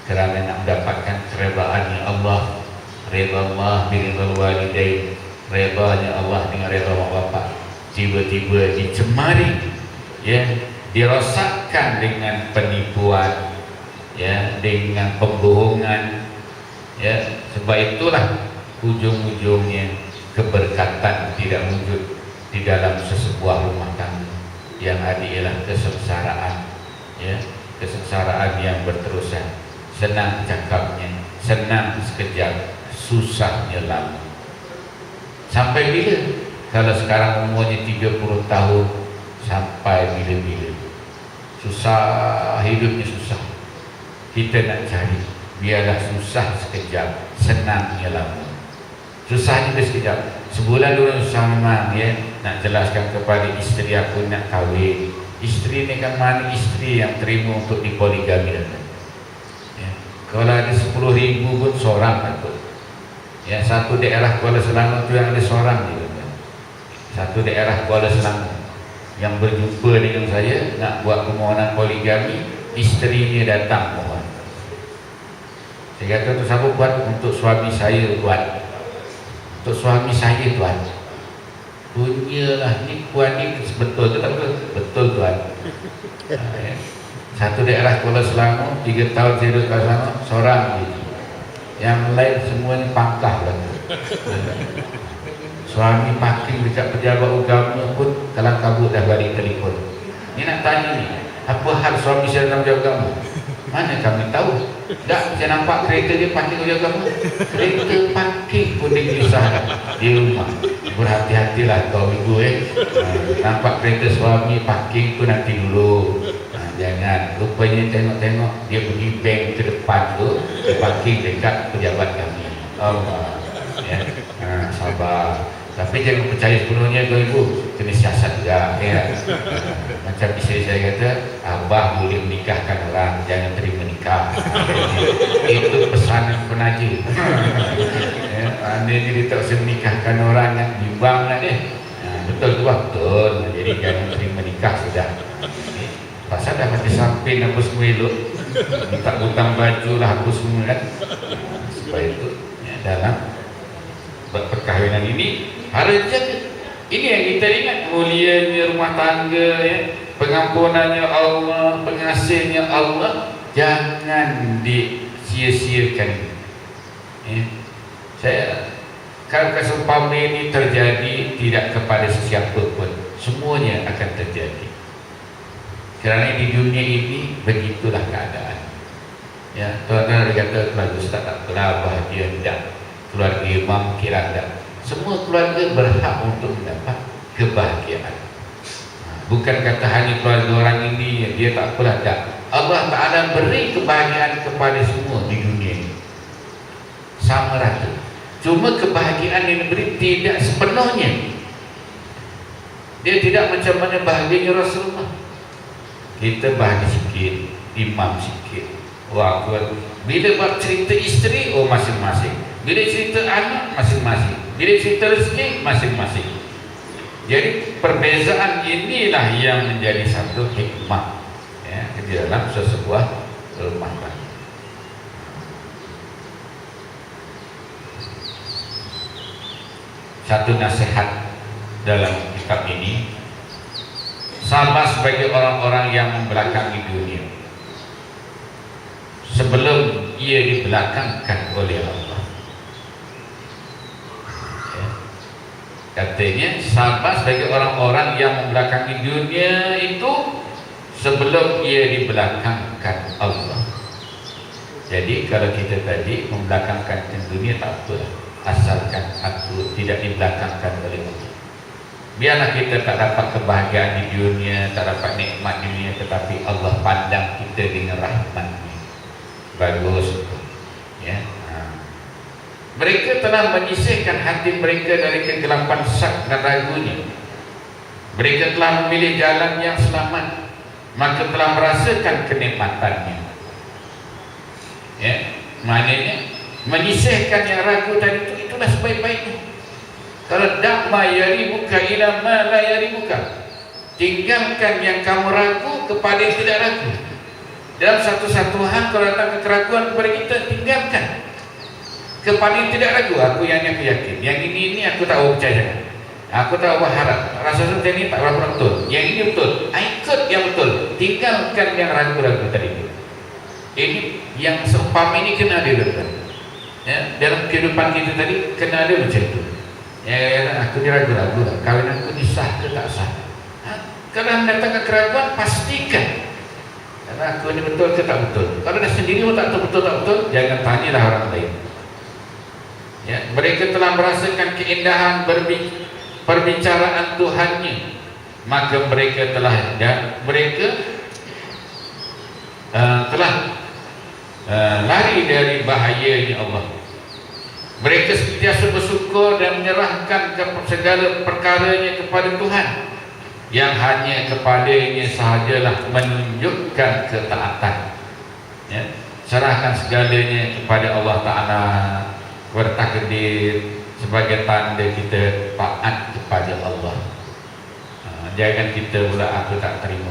kerana nak mendapatkan keredaannya Allah, redha Allah biridhal walidain, redanya Allah dengan redha mak bapak, tiba-tiba dicemari, ya, dirosakkan dengan penipuan, ya, dengan pembohongan, ya. Sebab itulah ujung-ujungnya keberkatan tidak wujud di dalam sesebuah rumah tangga. Yang ada ialah kesengsaraan, ya, kesengsaraan yang berterusan. Senang cakapnya, senang sekejap, susahnya lama. Sampai bila? Kalau sekarang umurnya 30 tahun, sampai bila-bila. Susah, hidupnya susah. kita nak cari, biarlah susah sekejap, senangnya lama. Susah juga sekejap, sebulan dulu susah memang ya. Nak jelaskan kepada isteri aku nak kahwin, isteri ni kan mana isteri yang terima untuk dipoligami ya. Kalau ada 10,000 pun seorang takut ya. Satu daerah Kuala Selangor tu yang ada seorang juga kan. Satu daerah Kuala Selangor yang berjumpa dengan saya nak buat permohonan poligami, isterinya datang mohon. Saya kata tu siapa buat? Untuk suami saya buat. Untuk suami saya tuan. Punyalah ni puan ni betul ke tak betul? Betul tuan. Ya. Satu daerah Kuala Selangor, 3 tahun saya duduk Kuala Selangor, seorang gitu. Yang lain semuanya pangkah lah. Suami parking dekat pejabat agama pun kalau kabut dah balik telefon. Ni nak tanya ni, apa hal suami saya dalam pejabat agama? Mana kami tahu? Tak, saya nampak kereta dia parking pejabat agama. Kereta parking pun dia gelisah di rumah. Berhati-hatilah kau ibu nampak kereta suami parking tu nanti dulu. Jangan, rupanya tengok-tengok dia pergi bank ke depan tu, dia parking dekat pejabat kami. Allah ya. Sabar. Tapi jangan percaya sepenuhnya kau ibu, kena siasat juga ya. Macam isteri saya kata, abah boleh menikahkan orang, jangan terima nikah. Itu pesanan penaja ya. Anda jadi tak usah menikahkan orang yang bimbang lah deh. Betul tu bang, betul. Jadi jangan terima nikah sudah. Pasal dah mati samping apa semua elok, minta butang baju lah hapus semua kan. Supaya itu ya, dalam perkahwinan ini harus jaga. Ini yang kita ingat, mulianya rumah tangga ya, pengampunannya Allah, pengasihnya Allah, jangan disia-siakan ya. Saya kalau kesempatan ini terjadi tidak kepada sesiapa pun, semuanya akan terjadi. Kerana di dunia ini begitulah keadaan. Ya, tuan-tuan kata bagus tak apalah, bahagia tidak. Keluarga imam kira tidak. Semua keluarga berhak untuk mendapat kebahagiaan. Bukan kata hanya keluarga orang ini dia tak apalah, tak. Allah Ta'ala beri kebahagiaan kepada semua di dunia ini sama rata. Cuma kebahagiaan yang diberi tidak sepenuhnya. Dia tidak macam mana bahagianya Rasulullah. Kita bahagia sikit, imam sikit. Wah, bila buat cerita isteri, oh masing-masing. Bila cerita anak, masing-masing. Bila cerita rezeki, masing-masing. Jadi perbezaan inilah yang menjadi satu hikmah ya, di dalam sebuah rumah tangga. Satu nasihat dalam kitab ini, sabar sebagai orang-orang yang membelakangi dunia sebelum ia dibelakangkan oleh Allah ya. Katanya sabar sebagai orang-orang yang membelakangi dunia itu sebelum ia dibelakangkan Allah. Jadi kalau kita tadi membelakangkan dunia tak apa, asalkan aku tidak dibelakangkan oleh Allah. Biarlah kita tak dapat kebahagiaan di dunia, tak dapat nikmat di dunia, tetapi Allah pandang kita dengan rahmat-Nya. Bagus ya. Mereka telah menyisihkan hati mereka dari kegelapan syak dan ragunya. Mereka telah memilih jalan yang selamat, maka telah merasakan kenikmatannya ya. Maknanya menyisihkan yang ragu tadi itulah sebaik-baiknya. Kalau dakma yaribuka ila ma la yaribuka, tinggalkan yang kamu ragu kepada yang tidak ragu. Dalam satu-satu hal kalau datang keraguan kepada kita, tinggalkan kepada yang tidak ragu. Aku aku yakin, yang ini aku tak percaya, aku tak berharap, rasa macam ini tak berapa betul, yang ini betul, ikut yang betul, tinggalkan yang ragu-ragu tadi. Ini yang seumpama ini kena ada ya, dalam kehidupan kita tadi kena ada macam itu. Ya, aku diragu-ragu lah, kahwin aku ni sah ke tak sah. Kalau mendatangkan keraguan, pastikan karena aku ni betul ke tak betul. Kalau dah sendiri pun tak tahu betul tak betul, jangan tanyalah orang lain ya. Mereka telah merasakan keindahan perbicaraan Tuhannya, maka mereka telah telah lari dari bahayanya Allah. Mereka sentiasa bersyukur dan menyerahkan segala perkaranya kepada Tuhan, yang hanya kepadanya sahajalah menunjukkan ketaatan. Ya. Serahkan segalanya kepada Allah Ta'ala, kepada takdir, sebagai tanda kita taat kepada Allah. Jangan kita pula aku tak terima,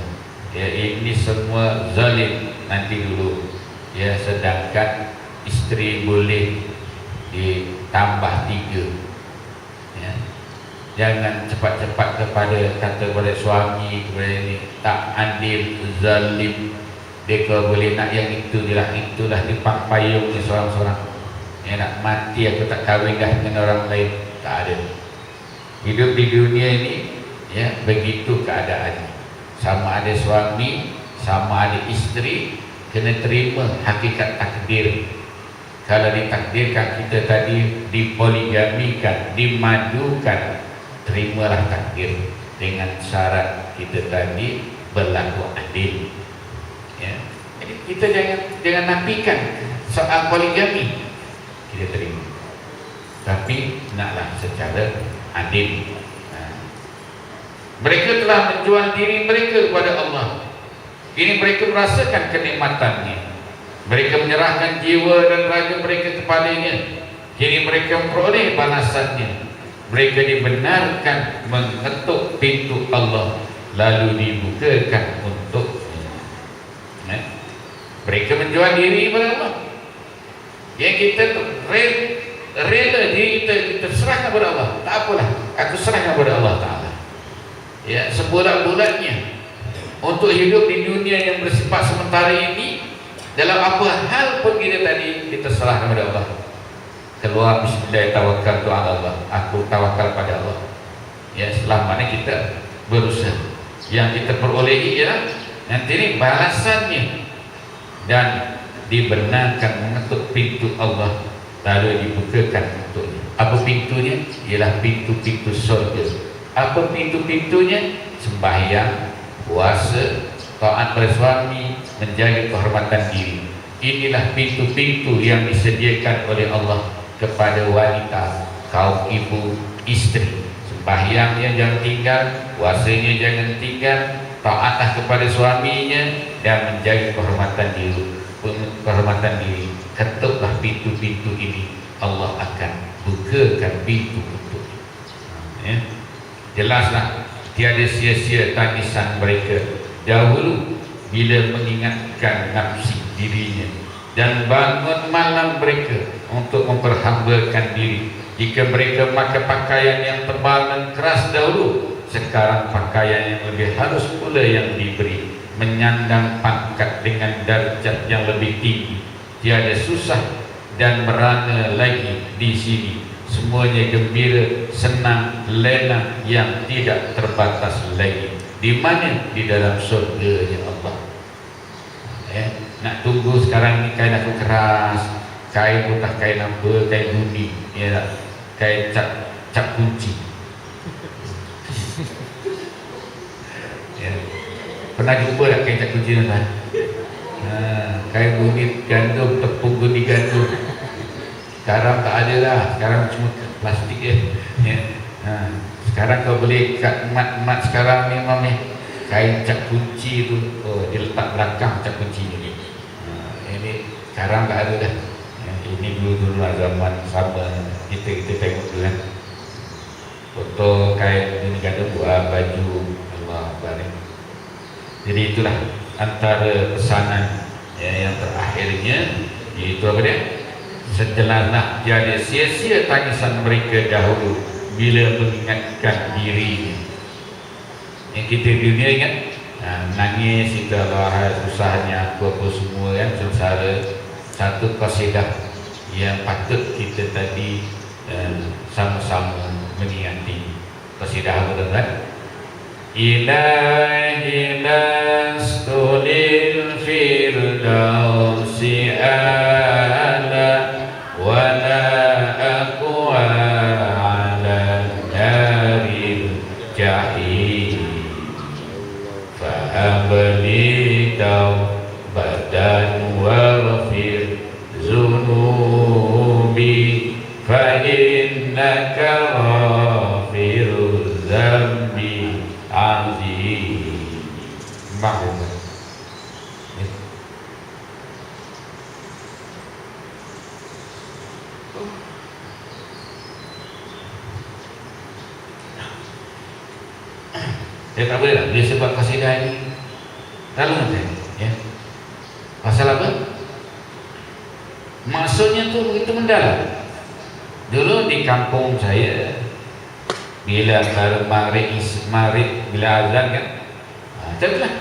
ya, ini semua zalim nanti dulu, ya. Sedangkan isteri boleh ditambah 3, ya. Jangan cepat-cepat kata kepada suami, kepada ini tak adil, zalim. Dia kalau boleh nak yang itulah dipang-payung ni seorang-seorang, ya. Nak mati aku tak kahwin dah dengan orang lain, tak ada. Hidup di dunia ini, ya, begitu keadaannya. Sama ada suami, sama ada isteri, kena terima hakikat takdir. Kalau ditakdirkan kita tadi dipoligamikan, dimadukan, terimalah takdir dengan syarat kita tadi berlaku adil, ya. Jadi kita jangan nafikan soal poligami, kita terima, tapi naklah secara adil. Mereka telah menjual diri mereka kepada Allah. Kini mereka merasakan kenikmatannya. Mereka menyerahkan jiwa dan raga mereka kepadanya. Kini mereka memperoleh balasannya. Mereka dibenarkan mengetuk pintu Allah, lalu dibukakan untuknya. Mereka menjual diri kepada Allah. Yang kita rela diri kita serahkan kepada Allah. Tak apalah, aku serahkan kepada Allah Ta'ala, ya, sebulan-bulannya untuk hidup di dunia yang bersifat sementara ini. Dalam apa hal pun kita tadi kita serahkan kepada Allah. Keluar bismillah, tawakkaltu ala Allah, aku tawakal pada Allah, ya. Selama mana kita berusaha, yang kita perolehi ialah nanti ini balasannya, dan dibenarkan mengetuk pintu Allah, lalu dibukakan untuknya. Apa pintunya? Ialah pintu-pintu surga. Apa pintu-pintunya? Sembahyang, puasa, taat pada suami, menjaga kehormatan diri. Inilah pintu-pintu yang disediakan oleh Allah kepada wanita, kaum ibu, istri. Sembahyangnya jangan tinggal, puasanya jangan tinggal, taatlah kepada suaminya, dan menjaga kehormatan diri. Ketuklah pintu-pintu ini, Allah akan bukakan pintu untuknya, ya. Jelaslah tiada sia-sia tangisan mereka dahulu bila mengingatkan nafsi dirinya, dan bangun malam mereka untuk memperhambakan diri. Jika mereka memakai pakaian yang tebal dan keras dahulu, sekarang pakaian yang lebih halus pula yang diberi, menyandang pangkat dengan darjat yang lebih tinggi. Tiada susah dan merana lagi di sini. Semuanya gembira, senang, lena yang tidak terbatas lagi. Di mana? Di dalam surga-Nya Allah. Ya, nak tunggu sekarang ni kain aku keras, kain putih, kain apa, kain bumi, ya, kain cap kunci. Ya. Pernah jumpa tak kain cap kunci tuan? Kain bumi gandum, tepung guni gandum. Sekarang tak ada lah, sekarang cuma plastik je, ya. Sekarang kau boleh kat mat sekarang ni memang ni kain cap kunci tu, oh, dia letak belakang cap kunci ni. Ini sekarang tak ada dah. Ini dulu lah zaman sama kita tengok dulu kan. Foto kain ini kata buat baju Allah barik. Jadi itulah antara pesanan, ya, yang terakhirnya, iaitu apa dia? Sejelaslah tiada sia-sia tangisan mereka dahulu bila mengingatkan dirinya. Yang kita dunia ingat, nangis itu Allah, susahnya apa semua kan, sengsara. Satu qasidah yang patut kita tadi sama-sama mengingati. Qasidah apa tuan-tuan? Ilahi lastu lil firdausi ala wala aqwa ala naril jahim fahabli taubatan waghfir Dia tak boleh lah dia sebab kasidah ini lalu nanti ya. Pasal apa? Maksudnya tu begitu mendalam. Dulu di kampung saya bila maghrib bila azan kan, itulah.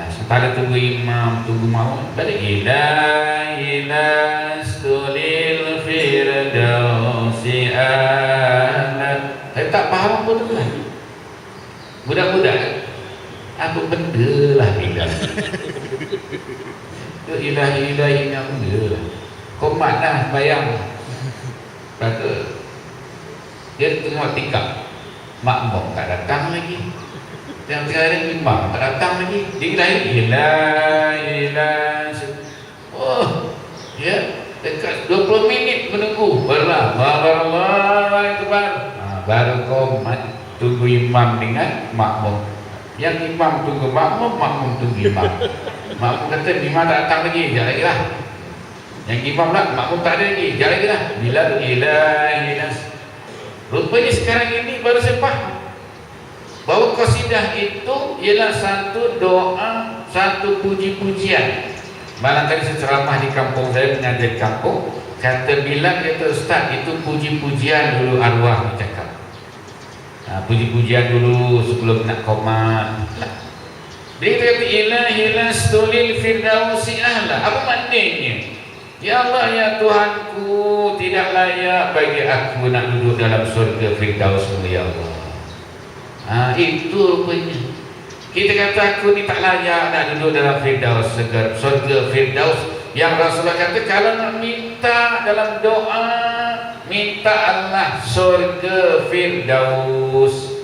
Sementara tunggu imam, tunggu mamun, balik ila stulil firdausi ala. Saya tak faham apa tu kan. Budak-budak apa benda lah ilah. Itu ilahi yang benda lah. Komat lah bayang. Kata dia tengok tikap makmum tak datang lagi, yang sekarang imam tak datang lagi, dia ilah. Oh ya, dekat 20 minit menunggu Allah Akbar. Baru komat tunggu imam dengan makmum. Yang imam tunggu makmum, makmum tunggu imam. Makmum kata imam tak datang lagi, jangan lagi lah. Yang imam lah, makmum tak ada lagi, jangan lagi lah. Bila tu ilah. Rupanya sekarang ini baru saya faham bahawa qasidah itu ialah satu doa, satu puji-pujian. Malam tadi saya ceramah di kampung saya, mengajar di kampung, kata bila kata ustaz itu puji-pujian dulu arwah bercakap. Puji-pujian dulu sebelum nak komat. Dia kata ilahi stulil firdausi ahla. Apa maknanya? Ya Allah ya Tuhanku, tidak layak bagi aku nak duduk dalam surga Firdaus-Mu ya Allah. Itu rupanya. Kita kata aku ni tak layak nak duduk dalam Firdaus, surga Firdaus, yang Rasulullah kata kalau nak minta dalam doa, minta Allah surga Firdaus.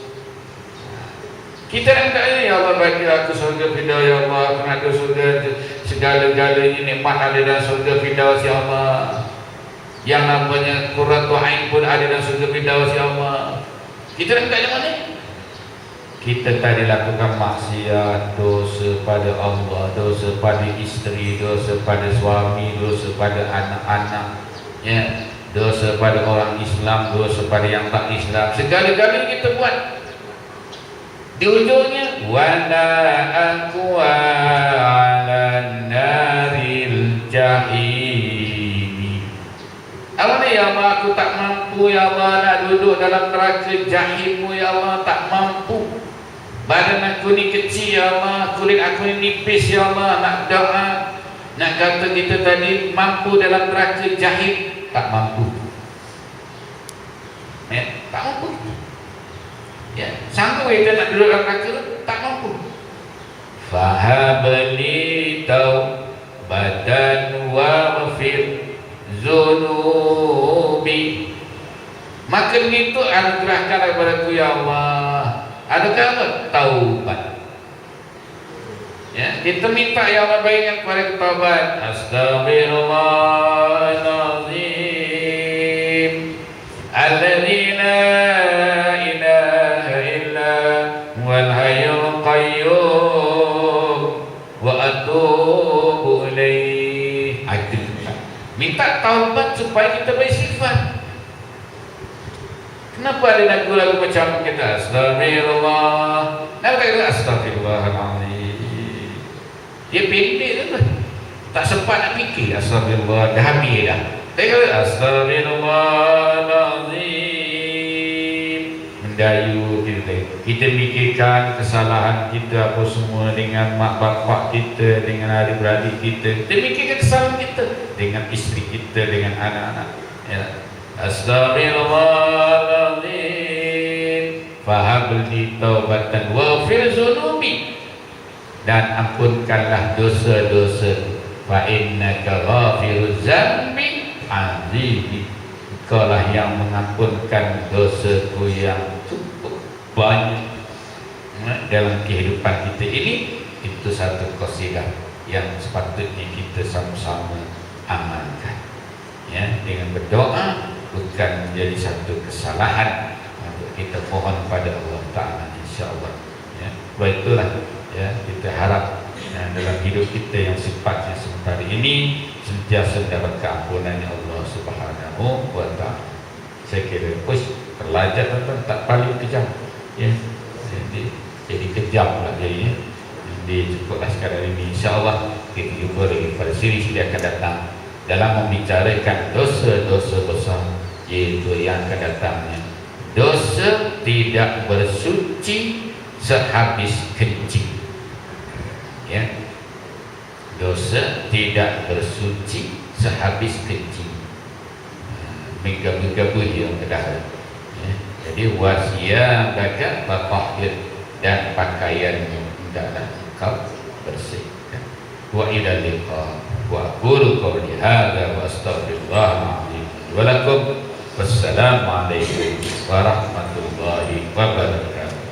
Kita nak minta ya Allah bagi aku surga Firdaus ya Allah, aku nak surga, segala-galanya nikmat ada dalam surga Firdaus ya Allah. Yang namanya qurratu ain pun ada dalam surga Firdaus ya Allah. Kita nak minta yang mana? Kita tadi lakukan maksiat, dosa pada Allah, dosa pada isteri, dosa pada suami, dosa pada anak-anak, ya, dosa pada orang Islam, dosa pada yang tak Islam, segala-galanya kita buat. Di ujungnya wala aqwa 'alan naril jahim. Apa ni ya Allah, aku tak mampu ya Allah nak duduk dalam neraka jahim-Mu ya Allah, tak mampu. Badan aku ni kecil ya Allah, kulit aku ni nipis ya Allah, nak doa, nak kata kita tadi mampu dalam neraka jahim, tak mampu. Tak mampu. Ya, sanggup kita nak duduk dalam neraka, tak mampu. Fahabli taubatan wa ghafir zunubi. Maka itu anugerahkan kepada aku ya Allah. Adakah apa? Taubat. Ya, kita minta ya Allah berikan kepada kita taubat. Astaghfirullahalazim alladzi la ilaha illa huwal hayyul qayyum wa atubu ilaih. Minta taubat supaya kita beristighfar. Kenapa ada lagu-lagu macam kita astagfirullah? Kenapa kata astagfirullahaladzim? Dia pendek tu, tak sempat nak fikir astagfirullah, dah habis dah. Dia kata astagfirullahaladzim. Mendayu kita fikirkan kesalahan kita apa semua dengan mak bapak kita, dengan adik-beradik kita. Kita fikirkan kesalahan kita dengan isteri kita, dengan anak-anak. Ya. Astaghfirullahaladzim fahabli taubatan waghfir zunubi, dan ampunkanlah dosa-dosa. Fa innaka ghafiruz zambi azim, engkaulah yang mengampunkan dosaku yang cukup banyak dalam kehidupan kita ini. Itu satu qasidah yang sepatutnya kita sama-sama amalkan, ya, dengan berdoa, bukan menjadi satu kesalahan untuk kita mohon pada Allah Ta'ala, insyaAllah, ya. Itulah ya, kita harap dalam hidup kita yang sifatnya sementara ini sentiasa dapat keampunan Allah Subhanahu wa taala. Saya kira terlajak tak paling kejam ya. Jadi kejam lah jadinya. Jadi cukuplah sekarang ini, insyaAllah kita jumpa lagi pada siri yang akan datang dalam membicarakan dosa-dosa besar, iaitu yang akan datangnya dosa tidak bersuci sehabis kencing ya. Dosa tidak bersuci sehabis kencing, menggabu-gabu yang kedah ya. Jadi wasiya baga batahir, dan pakaiannya hendaklah kau bersihkan. Wa ila liqa wa aqulu qawli hadza wa astaghfirullah wa lakum. Wassalamu alaikum warahmatullahi wabarakatuh.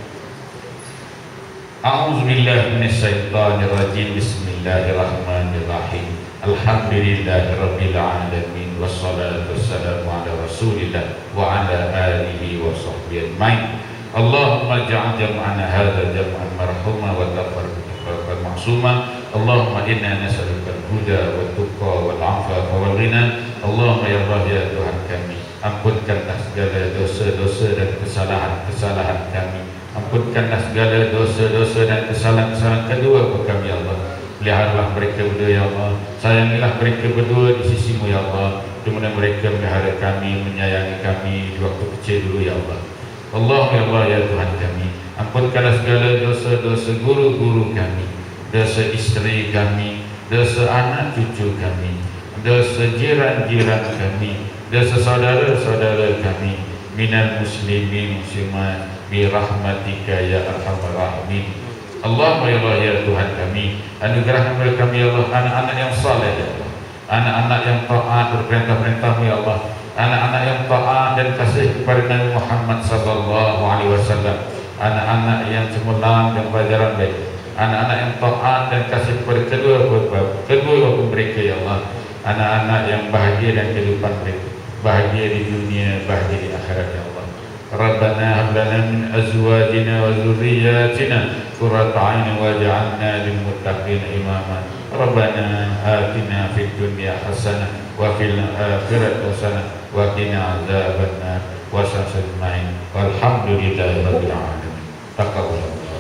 A'udzu billahi minasyaitonir rajim. Bismillahirrahmanirrahim. Alhamdulillahirabbil alamin wassalatu wassalamu ala rasulillah wa ala alihi wa sahbihi ajmain. Allahumma ja'al jam'ana hadza jam'an marhuma wa tafarruqan ma'suma. Allahumma inna nas'aluka al-huda wa tuqa wal 'afafa wal ghina. Allahumma ya Allah ya Tuhan kami, ampunkanlah segala dosa-dosa dan kesalahan-kesalahan kami. Ampunkanlah segala dosa-dosa dan kesalahan-kesalahan kedua kami ya Allah. Peliharalah mereka berdua ya Allah. Sayangilah mereka berdua di sisimu ya Allah. Di mana mereka melihara kami, menyayangi kami di waktu kecil dulu ya Allah. Allah ya Allah ya Tuhan kami, ampunkanlah segala dosa-dosa guru-guru kami, dosa istri kami, dosa anak cucu kami, dosa jiran-jiran kami, dosa saudara-saudara kami, minal muslimin muslimat bi rahmatika ya arhamar rahimin. Allahumma ya Allah ya Tuhan kami, anugerahkan kepada kami ya Allah anak-anak yang saleh ya Allah, anak-anak yang taat berperintah-perintah-Mu ya Allah, anak-anak yang taat dan kasih kepada Nabi Muhammad sallallahu alaihi wasallam, anak-anak yang cemerlang dan pelajaran baik, anak-anak yang taat dan kasih kepada kedua mereka ya Allah, anak-anak yang bahagia dan kehidupan mereka, bahagia di dunia, bahagia di akhirat ya Allah. Rabbana hab lana min azwajina wa dhurriyyatina qurrata a'yun waj'alna lil muttaqina imama. Rabbana atina fid dunya hasanah wa fil akhirati hasanah wa qina adzabannar. Wa sallallahu walhamdulillahi rabbil alamin. Taqabbalallah.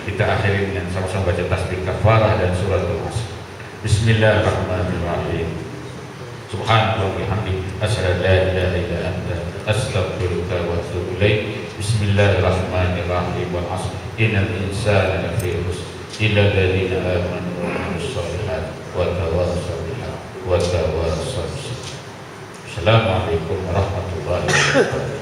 Kita akhiri dengan sama-sama baca tasbih kafarah dan suratul asr. Bismillahirrahmanirrahim. Subhanallah wa bihamdihi asyhadu an la ilaha illa anta astaghfiruka wa atubu ilaik. Bismillahirrahmanirrahim. Wal 'asr innal insana lafi khusr illa alladziina aamanu wa 'amilus shalihaati wa tawassaw bil haqqi wa tawassaw bis sabr. Assalamualaikum warahmatullahi wabarakatuh.